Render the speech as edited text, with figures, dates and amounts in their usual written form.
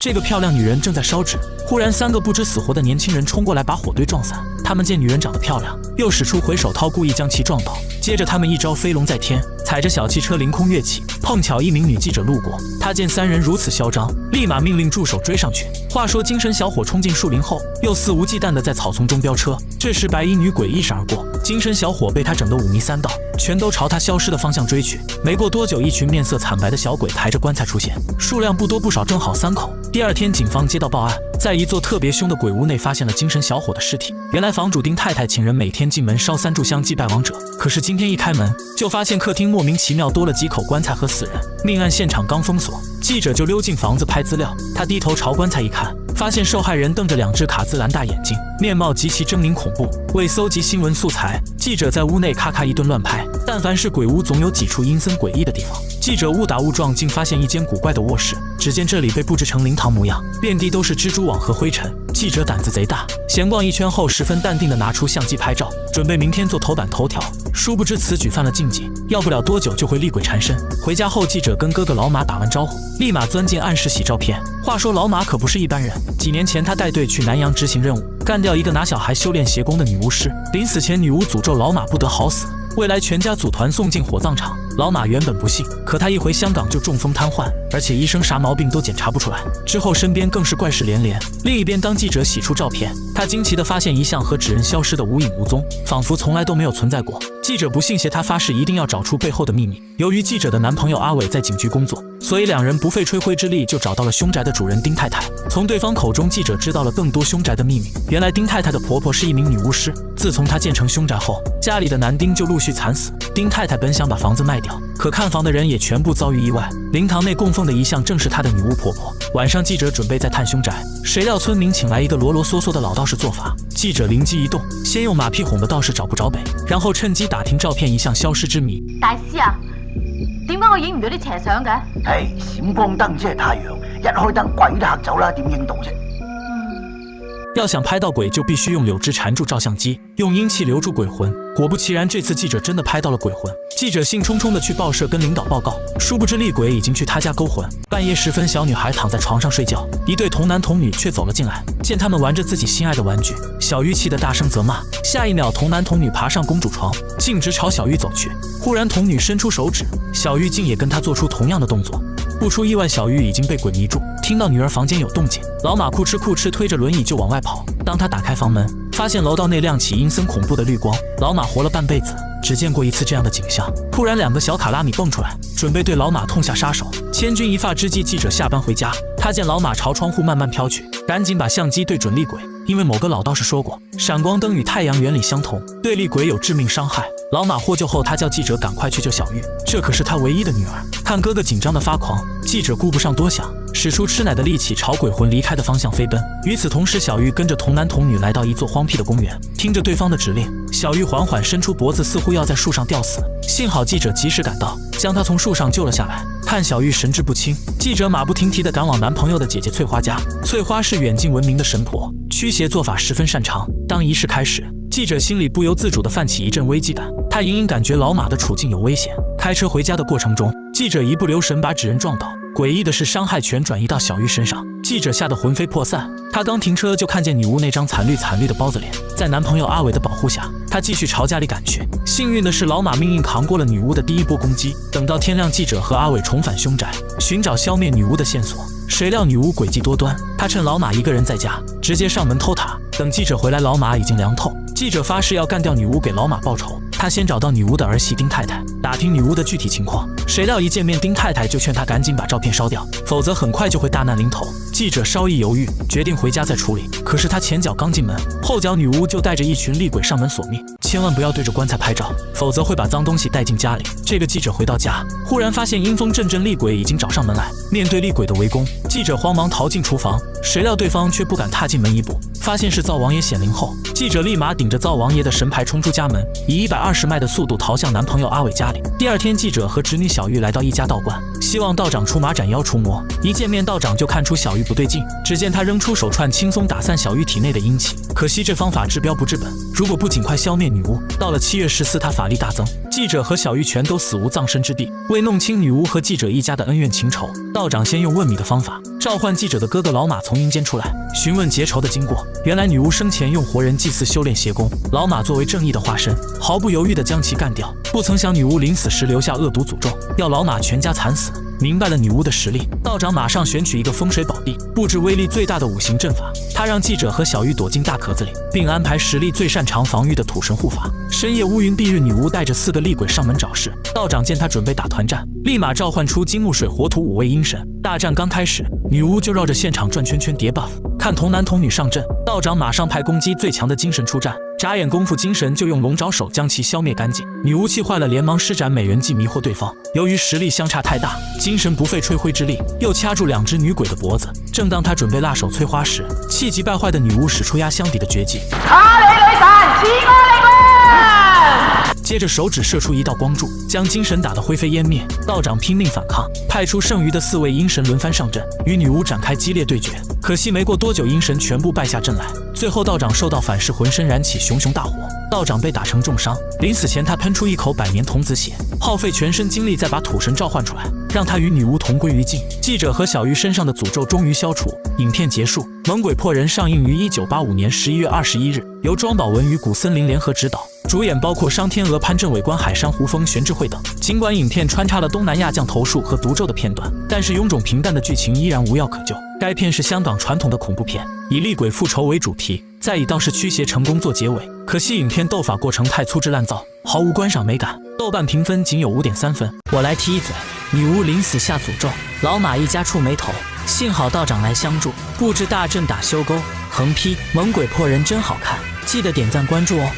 这个漂亮女人正在烧纸，忽然3个不知死活的年轻人冲过来把火堆撞散。他们见女人长得漂亮，又使出回手掏，故意将其撞倒。接着他们一招飞龙在天，踩着小汽车凌空跃起。碰巧一名女记者路过，她见3人如此嚣张，立马命令助手追上去。话说精神小伙冲进树林后，又肆无忌惮地在草丛中飙车。这时白衣女鬼一闪而过，精神小伙被她整得五迷三道，全都朝她消失的方向追去。没过多久，一群面色惨白的小鬼抬着棺材出现，数量不多不少，正好3口。第二天，警方接到报案，在一座特别凶的鬼屋内发现了精神小伙的尸体。原来房主丁太太请人每天进门烧3炷香祭拜亡者，可是今天一开门，就发现客厅莫名其妙多了几口棺材和死人。命案现场刚封锁，记者就溜进房子拍资料。他低头朝棺材一看，发现受害人瞪着2只卡姿兰大眼睛，面貌极其狰狞恐怖。为搜集新闻素材，记者在屋内咔咔一顿乱拍。但凡是鬼屋，总有几处阴森诡异的地方。记者误打误撞，竟发现一间古怪的卧室。只见这里被布置成灵堂模样，遍地都是蜘蛛网和灰尘。记者胆子贼大，闲逛一圈后，十分淡定地拿出相机拍照，准备明天做头版头条。殊不知此举犯了禁忌，要不了多久就会厉鬼缠身。回家后，记者跟哥哥老马打完招呼，立马钻进暗室洗照片。话说老马可不是一般人，几年前他带队去南阳执行任务，干掉一个拿小孩修炼邪功的女巫师。临死前，女巫诅咒老马不得好死，未来全家组团送进火葬场。老马原本不信，可他一回香港就中风瘫痪，而且医生啥毛病都检查不出来。之后身边更是怪事连连。另一边，当记者洗出照片，他惊奇地发现一向和纸人消失的无影无踪，仿佛从来都没有存在过。记者不信邪，他发誓一定要找出背后的秘密。由于记者的男朋友阿伟在警局工作，所以2人不费吹灰之力就找到了凶宅的主人丁太太。从对方口中，记者知道了更多凶宅的秘密。原来丁太太的婆婆是一名女巫师，自从她建成凶宅后，家里的男丁就陆续惨死。丁太太本想把房子卖掉，可看房的人也全部遭遇意外。灵堂内供奉的遗像正是她的女巫婆婆。晚上，记者准备再探凶宅，谁料村民请来一个啰啰嗦嗦的老道士做法。记者灵机一动，先用马屁哄得道士找不着北，然後趁機打聽照片遺像消失之謎。大師啊，點解我影唔到啲邪相嘅？係閃光燈只係太陽，一開燈鬼都嚇走啦，點影到啫？要想拍到鬼，就必须用柳枝缠住照相机，用阴气留住鬼魂。果不其然，这次记者真的拍到了鬼魂。记者兴冲冲地去报社跟领导报告，殊不知厉鬼已经去他家勾魂。半夜时分，小女孩躺在床上睡觉，一对童男童女却走了进来，见他们玩着自己心爱的玩具，小玉气得大声责骂。下一秒，童男童女爬上公主床，径直朝小玉走去。忽然，童女伸出手指，小玉竟也跟她做出同样的动作。不出意外，小玉已经被鬼迷住，听到女儿房间有动静，老马哭哧推着轮椅就往外跑。当他打开房门，发现楼道内亮起阴森恐怖的绿光。老马活了半辈子，只见过一次这样的景象。突然2个小卡拉米蹦出来，准备对老马痛下杀手。千钧一发之际，记者下班回家，他见老马朝窗户慢慢飘去，赶紧把相机对准厉鬼。因为某个老道士说过，闪光灯与太阳原理相同，对厉鬼有致命伤害。老马获救后，他叫记者赶快去救小玉，这可是他唯一的女儿。看哥哥紧张的发狂，记者顾不上多想，使出吃奶的力气朝鬼魂离开的方向飞奔。与此同时，小玉跟着童男童女来到一座荒僻的公园，听着对方的指令，小玉缓缓伸出脖子，似乎要在树上吊死。幸好记者及时赶到，将她从树上救了下来。看小玉神志不清，记者马不停蹄地赶往男朋友的姐姐翠花家。翠花是远近闻名的神婆，驱邪做法十分擅长。当仪式开始，记者心里不由自主地泛起一阵危机感，他隐隐感觉老马的处境有危险。开车回家的过程中，记者一不留神把纸人撞倒，诡异的是伤害全转移到小玉身上，记者吓得魂飞魄散。他刚停车就看见女巫那张惨绿的包子脸，在男朋友阿伟的保护下，他继续朝家里赶去。幸运的是，老马命运扛过了女巫的第一波攻击。等到天亮，记者和阿伟重返凶宅，寻找消灭女巫的线索。谁料女巫诡计多端，她趁老马一个人在家，直接上门偷塔。等记者回来，老马已经凉透。记者发誓要干掉女巫，给老马报仇。他先找到女巫的儿媳丁太太，打听女巫的具体情况。谁料一见面，丁太太就劝他赶紧把照片烧掉，否则很快就会大难临头。记者稍一犹豫，决定回家再处理。可是他前脚刚进门，后脚女巫就带着一群厉鬼上门索命，千万不要对着棺材拍照，否则会把脏东西带进家里。这个记者回到家，忽然发现阴风阵阵，厉鬼已经找上门来。面对厉鬼的围攻，记者慌忙逃进厨房，谁料对方却不敢踏进门一步。发现是灶王爷显灵后，记者立马顶着灶王爷的神牌冲出家门，以120迈的速度逃向男朋友阿伟家里。第二天，记者和侄女小玉来到一家道观，希望道长出马斩妖除魔。一见面，道长就看出小玉不对劲，只见他扔出手串，轻松打散小玉体内的阴气。可惜这方法治标不治本，如果不尽快消灭女巫，到了7月14，他法力大增，记者和小玉全都死无葬身之地。为弄清女巫和记者一家的恩怨情仇，道长先用问米的方法召唤记者的哥哥老马从阴间出来，询问结仇的经过。原来女巫生前用活人祭祀修炼邪功，老马作为正义的化身，毫不犹豫地将其干掉。不曾想女巫临死时留下恶毒诅咒，要老马全家惨死。明白了女巫的实力，道长马上选取一个风水宝地，布置威力最大的5行阵法。他让记者和小玉躲进大壳子里，并安排实力最擅长防御的土神护法。深夜乌云蔽日，女巫带着4个厉鬼上门找事。道长见他准备打团战，立马召唤出金木水火土5位阴神。大战刚开始，女巫就绕着现场转圈圈叠 buff。看童男童女上阵，道长马上派攻击最强的精神出战。眨眼功夫，精神就用龙爪手将其消灭干净。女巫气坏了，连忙施展美人计迷惑对方。由于实力相差太大，精神不费吹灰之力，又掐住2只女鬼的脖子。正当他准备辣手摧花时，气急败坏的女巫使出压箱底的绝技，卡里女神，自我力量。接着手指射出一道光柱，将精神打得灰飞烟灭。道长拼命反抗，派出剩余的4位阴神轮番上阵，与女巫展开激烈对决。可惜没过多久，阴神全部败下阵来。最后道长受到反噬，浑身燃起熊熊大火。道长被打成重伤，临死前他喷出一口百年童子血，耗费全身精力再把土神召唤出来，让他与女巫同归于尽。记者和小鱼身上的诅咒终于消除。影片结束，《猛鬼破人》上映于1985年11月21日，由庄宝文与古森林联合执导。主演包括商天娥、潘政伟、关海山、胡枫、玄智慧等。尽管影片穿插了东南亚降头术和毒咒的片段，但是臃肿平淡的剧情依然无药可救。该片是香港传统的恐怖片，以厉鬼复仇为主题，再以道士驱邪成功做结尾。可惜影片斗法过程太粗制滥造，毫无观赏美感。豆瓣评分仅有5.3分。我来提一嘴，女巫临死下诅咒，老马一家触霉头，幸好道长来相助，布置大阵打修沟。横批：猛鬼破人真好看，记得点赞关注哦。